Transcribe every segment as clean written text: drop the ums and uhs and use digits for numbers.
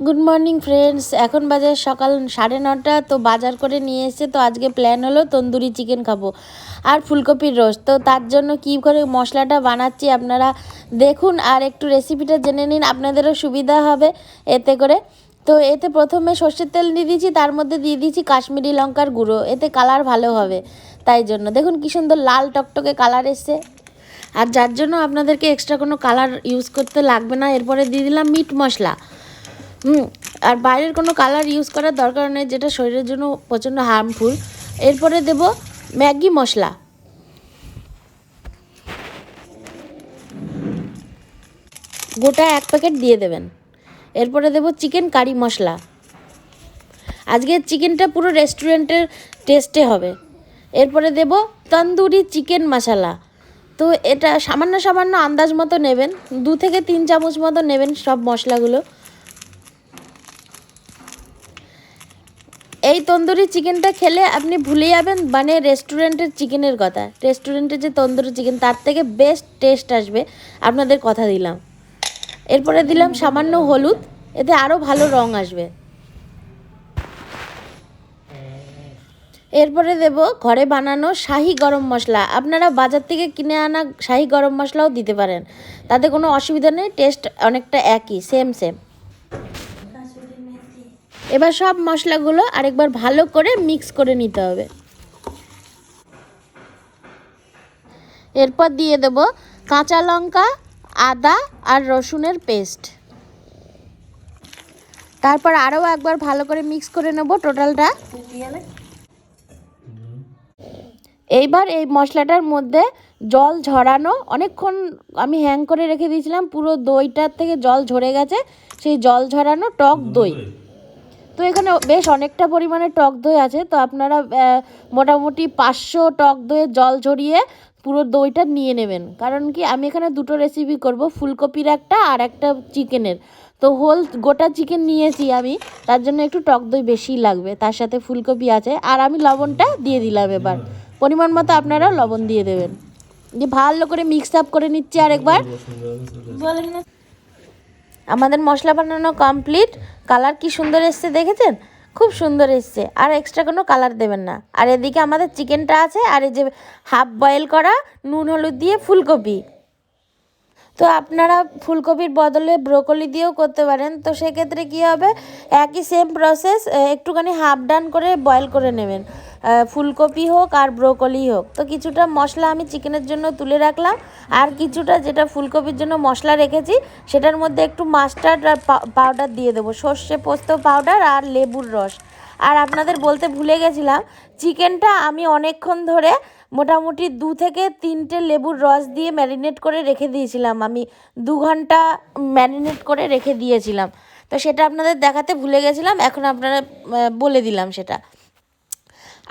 Good morning friends, এখন বাজে সকাল 9:30। তো বাজার করে নিয়ে এসেছে। তো আজকে প্ল্যান হলো তন্দুরি চিকেন খাবো আর ফুলকপির রোস্ট। তো তার জন্য কী করে মশলাটা বানাচ্ছি আপনারা দেখুন আর একটু রেসিপিটা জেনে নিন, আপনাদেরও সুবিধা হবে এতে করে। তো এতে প্রথমে সর্ষের তেল দিয়ে দিয়েছি, তার মধ্যে দিয়ে দিয়েছি কাশ্মীরি লঙ্কার গুঁড়ো, এতে কালার ভালো হবে। তাই জন্য দেখুন কী সুন্দর লাল টকটকে কালার এসছে, আর যার জন্য আপনাদেরকে এক্সট্রা কোনো কালার ইউজ করতে লাগবে না। এরপরে দিয়ে দিলাম মিট মশলা। আর বাইরের কোনো কালার ইউজ করার দরকার নেই, যেটা শরীরের জন্য প্রচণ্ড হার্মফুল। এরপরে দেব ম্যাগি মশলা, গোটা 1 প্যাকেট দিয়ে দেবেন। এরপরে দেব চিকেন কারি মশলা, আজকে চিকেনটা পুরো রেস্টুরেন্টের টেস্টে হবে। এরপরে দেব তন্দুরি চিকেন মশলা। তো এটা সামান্য সামান্য আন্দাজ মতো নেবেন, 2 থেকে 3 চামচ মতো নেবেন সব মশলাগুলো। এই তন্দুরি চিকেনটা খেলে আপনি ভুলে যাবেন মানে রেস্টুরেন্টের চিকেনের কথা। রেস্টুরেন্টের যে তন্দুরি চিকেন তার থেকে বেস্ট টেস্ট আসবে, আপনাদের কথা দিলাম। এরপরে দিলাম সামান্য হলুদ, এতে আরও ভালো রং আসবে। এরপরে দেব ঘরে বানানো শাহি গরম মশলা। আপনারা বাজার থেকে কিনে আনা শাহি গরম মশলাও দিতে পারেন, তাতে কোনো অসুবিধা নেই, টেস্ট অনেকটা একই, সেম। এবার সব মশলাগুলো আরেকবার ভালো করে মিক্স করে নিতে হবে। এরপর দিয়ে দেব কাঁচা লঙ্কা, আদা আর রসুনের পেস্ট। তারপর আরও একবার ভালো করে মিক্স করে নেব টোটালটা। এইবার এই মশলাটার মধ্যে জল ঝরানো, অনেকক্ষণ আমি হ্যাং করে রেখে দিয়েছিলাম, পুরো দইটার থেকে জল ঝরে গেছে, সেই জল ঝরানো টক দই। তো এখানে বেশ অনেকটা পরিমাণে টক দই আছে। তো আপনারা মোটামুটি 500 টক দইয়ের জল ঝরিয়ে পুরো দইটা নিয়ে নেবেন। কারণ কি আমি এখানে দুটো রেসিপি করব, ফুলকপির একটা আর একটা চিকেনের। তো গোটা চিকেন নিয়েছি আমি, তার জন্য একটু টক দই বেশিই লাগবে, তার সাথে ফুলকপি আছে। আর আমি লবণটা দিয়ে দিলাম, এবার পরিমাণ মতো আপনারা লবণ দিয়ে দেবেন। দিয়ে ভালো করে মিক্স আপ করে নিচ্ছি আরেকবার। আমাদের মশলা বানানো কমপ্লিট। কালার কি সুন্দর এসছে দেখেছেন, খুব সুন্দর এসছে। আর এক্সট্রা কোনো কালার দেবেন না। আর এদিকে আমাদের চিকেনটা আছে, আর এই যে হাফ বয়েল করা নুন হলুদ দিয়ে ফুলকপি। তো আপনারা ফুলকপির বদলে ব্রোকলি দিয়েও করতে পারেন। তো সেক্ষেত্রে কী হবে, একই সেম প্রসেস, একটুখানি হাফ ডান করে বয়েল করে নেবেন, ফুলকপি হোক আর ব্রোকলি হোক। তো কিছুটা মশলা আমি চিকেনের জন্য তুলে রাখলাম, আর কিছুটা যেটা ফুলকপির জন্য মশলা রেখেছি সেটার মধ্যে একটু মাস্টার্ড আর পাউডার দিয়ে দেবো, সর্ষে পোস্ত পাউডার আর লেবুর রস। আর আপনাদের বলতে ভুলে গেছিলাম, চিকেনটা আমি অনেকক্ষণ ধরে মোটামুটি 2 থেকে 3টে লেবুর রস দিয়ে ম্যারিনেট করে রেখে দিয়েছিলাম। আমি 2 ঘন্টা ম্যারিনেট করে রেখে দিয়েছিলাম। তো সেটা আপনাদের দেখাতে ভুলে গেছিলাম, এখন আপনারা বলে দিলাম সেটা।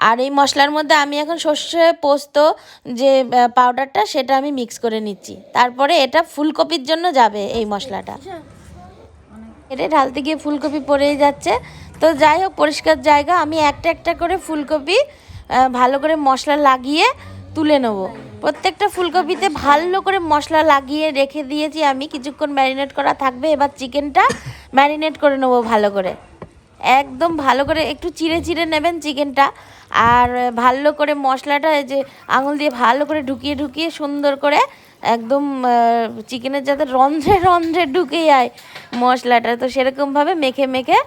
আর এই মশলার মধ্যে আমি এখন সর্ষে পোস্ত যে পাউডারটা সেটা আমি মিক্স করে নিচ্ছি। তারপরে এটা ফুলকপির জন্য যাবে এই মশলাটা। এটা ঢালতে গিয়ে ফুলকপি পড়েই যাচ্ছে। তো যাই হোক, পরিষ্কার জায়গা, আমি একটা একটা করে ফুলকপি ভালো করে মশলা লাগিয়ে তুলে নেব। প্রত্যেকটা ফুলকপিতে ভালো করে মশলা লাগিয়ে রেখে দিয়েছি আমি, কিছুক্ষণ ম্যারিনেট করা থাকবে। এবার চিকেনটা ম্যারিনেট করে নেব ভালো করে, একদম ভালো করে একটু চিড়ে চিড়ে নেবেন চিকেনটা। আর ভালো করে মশলাটা এই যে আঙুল দিয়ে ভালো করে ঢুকিয়ে ঢুকিয়ে সুন্দর করে একদম চিকেনের যাতে রন্ধ্রে রন্ধ্রে ঢুকে যায় মশলাটা, তো সেরকমভাবে মেখে মেখে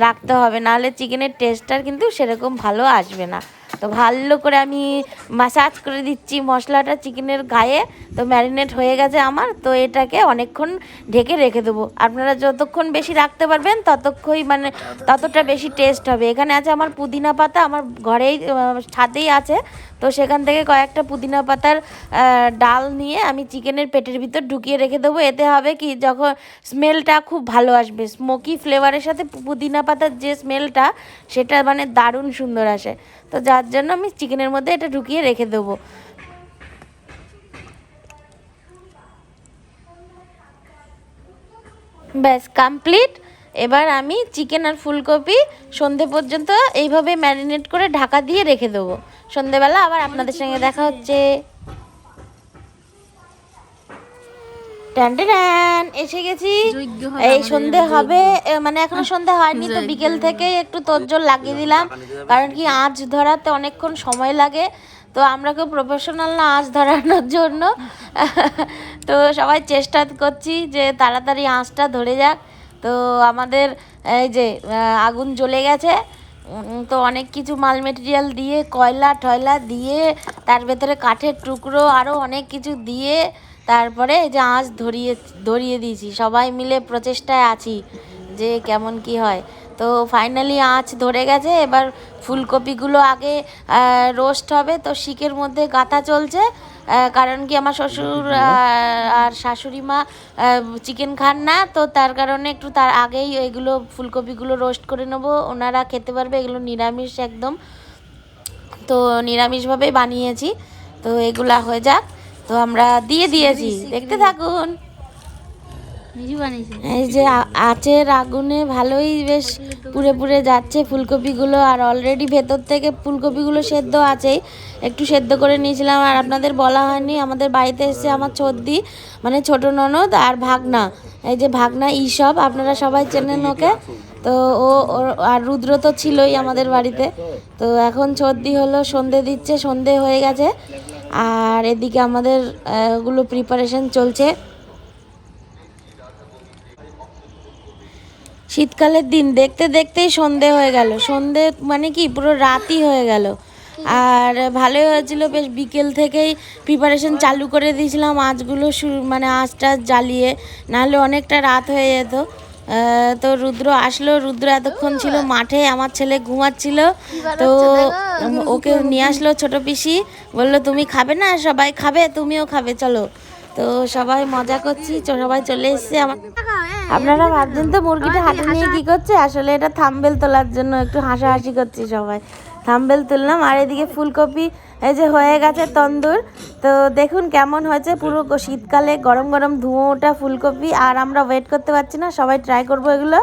রাখতে হবে, নাহলে চিকেনের টেস্টটা কিন্তু সেরকম ভালো আসবে না। তো ভালো করে আমি ম্যাসাজ করে দিচ্ছি মশলাটা চিকেনের গায়ে। তো ম্যারিনেট হয়ে গেছে আমার। তো এটাকে অনেকক্ষণ ঢেকে রেখে দেবো। আপনারা যতক্ষণ বেশি রাখতে পারবেন ততক্ষণই মানে ততটা বেশি টেস্ট হবে। এখানে আছে আমার পুদিনা পাতা, আমার ঘরেই ছাদেই আছে। তো সেখান থেকে কয়েকটা পুদিনা পাতার ডাল নিয়ে আমি চিকেনের পেটের ভিতর ঢুকিয়ে রেখে দেবো। এতে হবে কি, যখন স্মেলটা খুব ভালো আসবে, স্মোকি ফ্লেভারের সাথে পুদিনা পাতার যে স্মেলটা সেটা মানে দারুণ সুন্দর আসে। তো যার জন্য আমি চিকেনের মধ্যে এটা ঢুকিয়ে রেখে দেবো। ব্যাস কমপ্লিট। এবার আমি চিকেন আর ফুলকপি সন্ধে পর্যন্ত এইভাবে ম্যারিনেট করে ঢাকা দিয়ে রেখে দেবো। সন্ধেবেলা আবার আপনাদের সঙ্গে দেখা হচ্ছে। টান টান এসে গেছি। এই সন্ধে হবে, মানে এখনো সন্ধে হয়নি, তো বিকেল থেকে একটু তোড়জোড় লাগিয়ে দিলাম, কারণ কি আঁচ ধরাতে অনেকক্ষণ সময় লাগে। তো আমরা কেউ প্রফেশনাল না আঁচ ধরানোর জন্য, তো সবাই চেষ্টা করছি যে তাড়াতাড়ি আঁচটা ধরে যাক। তো আমাদের এই যে আগুন জ্বলে গেছে, তো অনেক কিছু মাল মেটেরিয়াল দিয়ে, কয়লা টয়লা দিয়ে, তার ভেতরে কাঠের টুকরো আরও অনেক কিছু দিয়ে তারপরে এই যে আঁচ ধরিয়ে দিয়েছি। সবাই মিলে প্রচেষ্টায় আছি যে কেমন কি হয়। তো ফাইনালি আঁচ ধরে গেছে। এবার ফুলকপিগুলো আগে রোস্ট হবে, তো শিকের মধ্যে গাঁথা চলছে, কারণ কি আমার শ্বশুর আর শাশুড়ি মা চিকেন খান না, তো তার কারণে একটু তার আগেই এগুলো ফুলকপিগুলো রোস্ট করে নেবো, ওনারা খেতে পারবে। এগুলো নিরামিষ একদম, তো নিরামিষভাবেই বানিয়েছি। তো এগুলা হয়ে যাক, তো আমরা দিয়ে দিয়েছি, দেখতে থাকুন। এই যে আঁচের আগুনে ভালোই বেশ পুড়ে পুড়ে যাচ্ছে ফুলকপিগুলো, আর অলরেডি ভেতর থেকে ফুলকপিগুলো সেদ্ধ আছেই। একটু সেদ্ধ করে নিয়েছিলাম, আর আপনাদের বলা হয়নি, আমাদের বাড়িতে এসে আমার ছর্দি মানে ছোট ননদ আর ভাগনা, এই যে ভাগনা ঈশব, আপনারা সবাই চেনেন ওকে। তো আর রুদ্র তো ছিলই আমাদের বাড়িতে। তো এখন ছর্দি হলো, সন্ধে দিচ্ছে, সন্ধে হয়ে গেছে, আর এদিকে আমাদের ওগুলো প্রিপারেশন চলছে। শীতকালের দিন দেখতে দেখতেই সন্ধে হয়ে গেল, সন্ধে মানে কি পুরো রাতই হয়ে গেল। আর ভালোই হয়েছিল, বেশ বিকেল থেকেই প্রিপারেশন চালু করে দিয়েছিলাম আঁচগুলো মানে আঁচটা জ্বালিয়ে, নাহলে অনেকটা রাত হয়ে যেত। তো রুদ্র আসলো, রুদ্র এতক্ষণ ছিল মাঠে, আমার ছেলে ঘুমাচ্ছিল, তো ওকে নিয়ে আসলো ছোট পিসি, বললো তুমি খাবে না, সবাই খাবে, তুমিও খাবে, চলো। তো সবাই মজা করছি, সবাই চলে এসছে। আপনারা ভাবছেন তো মুরগিটা হাতে নিয়ে কি করছে, আসলে এটা থাম্বনেল তোলার জন্য একটু হাসাহাসি করছি সবাই, থাম্বনেল তুললাম। আর এদিকে ফুলকপি এই যে হয়ে গেছে তন্দুর, তো দেখুন কেমন হয়েছে, পুরো শীতকালে গরম গরম ধুঁয়ো ওঠা ফুলকপি। আর আমরা ওয়েট করতে পারছি না, সবাই ট্রাই করবো এগুলো।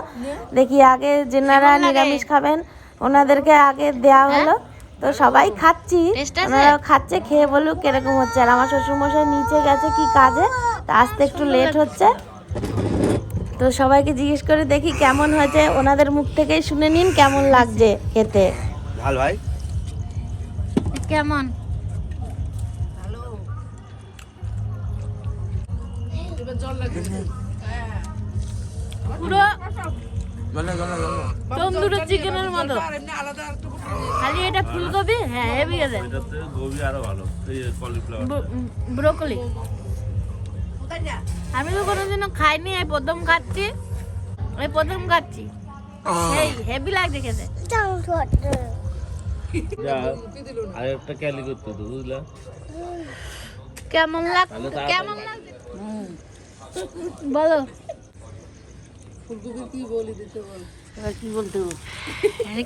দেখি আগে যেনারা নিরামিষ খাবেন ওনাদেরকে আগে দেওয়া হলো, তো সবাই খাচ্ছি, ওনারা খাচ্ছে, খেয়ে বলুক কিরকম হচ্ছে। আর আমার শ্বশুরমশাই নিচে গেছে কি কাজে, তা আসতে একটু লেট হচ্ছে, তো সবাইকে জিজ্ঞেস করে দেখি কেমন হয়েছে, ওনাদের মুখ থেকেই শুনে নিন কেমন লাগছে খেতে। ভালো ভাই, কেমন? পুরো তন্দুরি চিকেনের মতো, খালি এটা ফুলকপি, হ্যাঁ হেভি গেছে, ব্রোকলি। আমি তো কোনোদিনও খাইনি, এই প্রথম খাচ্ছি, এই হেভি লাগছে খেতে। আরেকটা ক্যালি করতে তো বুঝলা, কেমন লাগছে বলো। ফুলকপি কি বলি দিতে বল, কি বলতে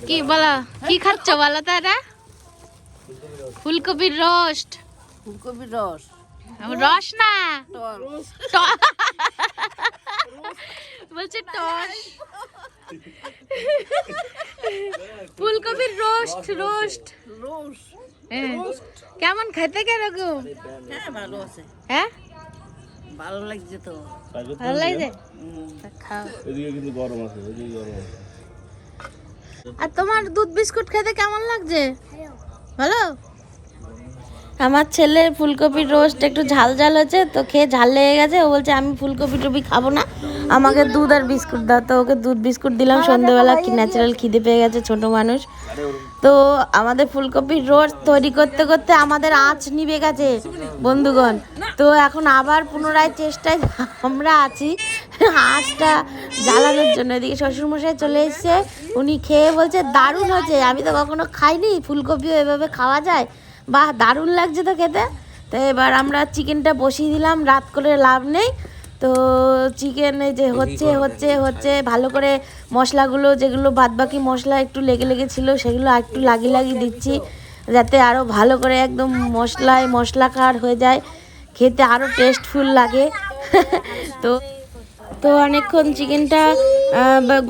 কি বলো, কি খাচ্ছ বলো তো? এটা ফুলকপির রোস্ট, ফুলকপির রস, রস না, বলছে টস, ফুলকপির রোস্ট, কেমন খেতে, কিরকম? হ্যাঁ ভালো আছে, হ্যাঁ ভালো লাগছে তো, ভালো লাগছে, খাও। এদিকে কিন্তু গরম আছে, এদিকে গরম আছে। আর তোমার দুধ বিস্কুট খেতে কেমন লাগছে? ভালো। আমার ছেলে ফুলকপির রোস্ট একটু ঝাল ঝাল হচ্ছে, তো খেয়ে ঝাল লেগে গেছে, ও বলছে আমি ফুলকপি টুপি খাবো না, আমাকে দুধ আর বিস্কুট দাও। তো ওকে দুধ বিস্কুট দিলাম, সন্ধ্যেবেলা কি ন্যাচারাল খিদে পেয়ে গেছে ছোট মানুষ। তো আমাদের ফুলকপির রোস্ট তৈরি করতে করতে আমাদের আঁচ নিভে গেছে বন্ধুগণ, তো এখন আবার পুনরায় চেষ্টায় আমরা আছি আঁচটা জ্বালানোর জন্য। এদিকে শ্বশুরমশাই চলে এসছে, উনি খেয়ে বলছে দারুণ হয়েছে, আমি তো কখনো খাইনি, ফুলকপিও এভাবে খাওয়া যায়, বাহ দারুণ লাগছে তো খেতে। তো এবার আমরা চিকেনটা বসিয়ে দিলাম, রাত করে লাভ নেই। তো চিকেন এই যে হচ্ছে ভালো করে মশলাগুলো, যেগুলো বাদবাকি মশলা একটু লেগে ছিল সেগুলো একটু লাগিয়ে দিচ্ছি, যাতে আরও ভালো করে একদম মশলাকার হয়ে যায়, খেতে আরও টেস্টফুল লাগে। তো তো অনেকক্ষণ চিকেনটা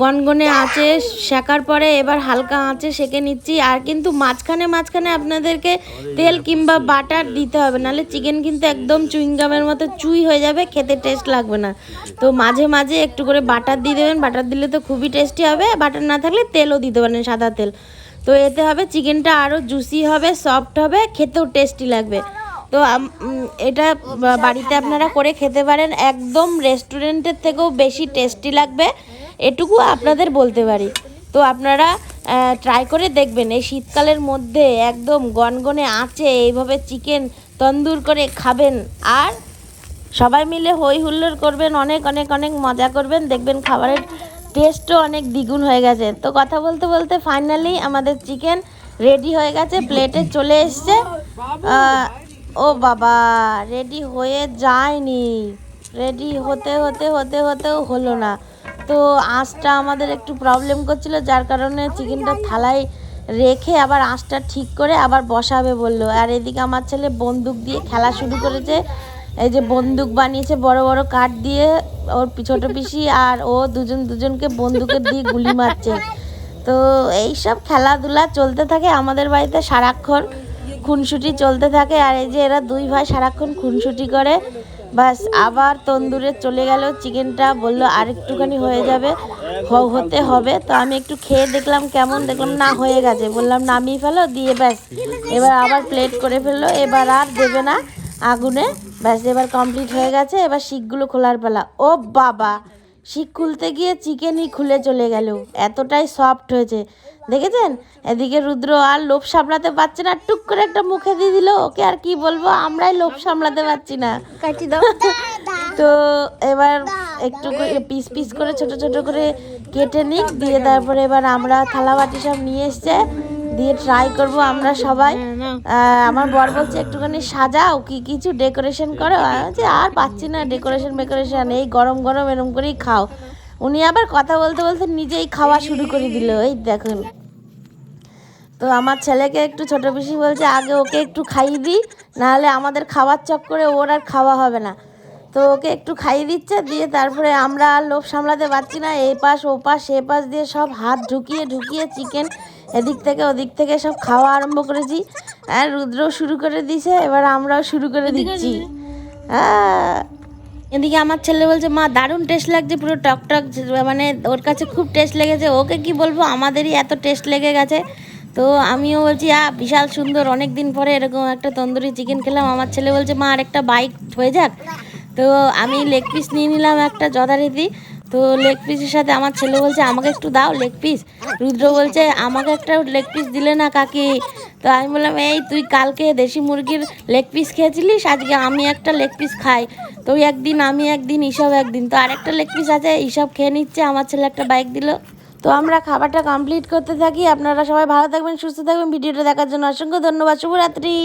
গনগনে আঁচে সেকার পরে এবার হালকা আঁচে সেকে নিচ্ছি। আর কিন্তু মাঝখানে মাঝখানে আপনাদেরকে তেল কিংবা বাটার দিতে হবে, নাহলে চিকেন কিন্তু একদম চুইংগামের মতো চুই হয়ে যাবে, খেতে টেস্ট লাগবে না। তো মাঝে মাঝে একটু করে বাটার দিয়ে দেবেন, বাটার দিলে তো খুবই টেস্টি হবে। বাটার না থাকলে তেলও দিতে পারেন, সাদা তেল। তো এতে হবে চিকেনটা আরও জুসি হবে, সফট হবে, খেতেও টেস্টি লাগবে। তো এটা বাড়িতে আপনারা করে খেতে পারেন, একদম রেস্টুরেন্টের থেকেও বেশি টেস্টি লাগবে, এটুকু আপনাদের বলতে পারি। তো আপনারা ট্রাই করে দেখবেন, এই শীতকালের মধ্যে একদম গনগনে আঁচে এইভাবে চিকেন তন্দুর করে খাবেন, আর সবাই মিলে হই হুল্লোড় করবেন, অনেক অনেক অনেক মজা করবেন, দেখবেন খাবারের টেস্টও অনেক দ্বিগুণ হয়ে গেছে। তো কথা বলতে বলতে ফাইনালি আমাদের চিকেন রেডি হয়ে গেছে, প্লেটে চলে এসছে। ও বাবা, রেডি হয়ে যায়নি, রেডি হতে হতে হতে হতেও হলো না। তো আঁচটা আমাদের একটু প্রবলেম করছিল, যার কারণে চিকেনটা থালায় রেখে আবার আঁচটা ঠিক করে আবার বসাবে বললো। আর এদিকে আমার ছেলে বন্দুক দিয়ে খেলা শুরু করেছে, এই যে বন্দুক বানিয়েছে বড় বড় কাঠ দিয়ে, ওর ছোটো পিসি আর ও দুজনকে বন্দুকের দিয়ে গুলি মারছে। তো এইসব খেলাধুলা চলতে থাকে আমাদের বাড়িতে, সারাক্ষণ খুনসুটি চলতে থাকে। আর এই যে এরা দুই ভাই সারাক্ষণ খুনসুটি করে, বাস আবার তন্দুরে চলে গেল চিকেনটা, বললো আর একটুখানি হয়ে যাবে, হতে হবে। তো আমি একটু খেয়ে দেখলাম কেমন, দেখলাম না হয়ে গেছে, বললাম নামিয়ে ফেলো, দিয়ে ব্যাস এবার আবার প্লেট করে ফেললো, এবার আর দেবে না আগুনে, ব্যাস এবার কমপ্লিট হয়ে গেছে। এবার শিকগুলো খোলার পালা। ও বাবা, শিক খুলতে গিয়ে চিকেনই খুলে চলে গেল, এতটাই সফট হয়েছে দেখেছেন। এদিকে রুদ্র আর লোভ সামলাতে পারছে না, টুক করে একটা মুখে দিয়ে দিল, ওকে আর কি বলবো, আমরাই লোভ সামলাতে পারছি না। কাটি দাও। তো এবার একটু পিস পিস করে ছোট ছোট করে কেটে নিক, দিয়ে তারপরে এবার আমরা থালা বাটি সব নিয়ে এসছে, দিয়ে ট্রাই করব আমরা সবাই। আমার বর বলছে একটুখানি সাজাও, কি কিছু ডেকোরেশন করো, যে আর পাচ্ছি না ডেকোরেশন এই গরম গরম এরম করেই খাও। উনি আবার কথা বলতে বলতে নিজেই খাওয়া শুরু করে দিল, এই দেখুন। তো আমার ছেলেকে একটু ছোটো পিসি বলছে আগে ওকে একটু খাইয়ে দিই, নাহলে আমাদের খাওয়ার চক্করে ওর আর খাওয়া হবে না। তো ওকে একটু খাইয়ে দিচ্ছে, দিয়ে তারপরে আমরা আর লোভ সামলাতে পারছি না, এই পাশ ও পাশ সে পাশ দিয়ে সব হাত ঢুকিয়ে ঢুকিয়ে চিকেন এদিক থেকে ওদিক থেকে সব খাওয়া আরম্ভ করেছি। আর রুদ্রও শুরু করে দিয়েছে, এবার আমরাও শুরু করে দিচ্ছি। এদিকে আমার ছেলে বলছে মা দারুণ টেস্ট লাগছে, পুরো টকটক, মানে ওর কাছে খুব টেস্ট লেগেছে। ওকে কি বলবো, আমাদেরই এত টেস্ট লেগে গেছে। তো আমিও বলছি বিশাল সুন্দর, অনেক দিন পরে এরকম একটা তন্দুরি চিকেন খেলাম। আমার ছেলে বলছে মা আরেকটা বাইক হয়ে যাক। তো আমি লেগ পিস নিয়ে নিলাম একটা যথারীতি। তো লেগ পিসের সাথে আমার ছেলে বলছে আমাকে একটু দাও লেগ পিস। রুদ্র বলছে আমাকে একটা লেগ পিস দিলে না কাকি। তো আমি বললাম এই তুই কালকে দেশি মুরগির লেগ পিস খেয়েছিলিস, আজকে আমি একটা লেগ পিস খাই, তো একদিন আমি একদিন ঈশব একদিন, তো আরেকটা লেগ পিস আছে, ঈশব খেয়ে নিচ্ছে, আমার ছেলে একটা বাইক দিল। তো আমরা খাবারটা কমপ্লিট করতে থাকি। আপনারা সবাই ভালো থাকবেন, সুস্থ থাকবেন। ভিডিওটা দেখার জন্য অসংখ্য ধন্যবাদ। শুভরাত্রি।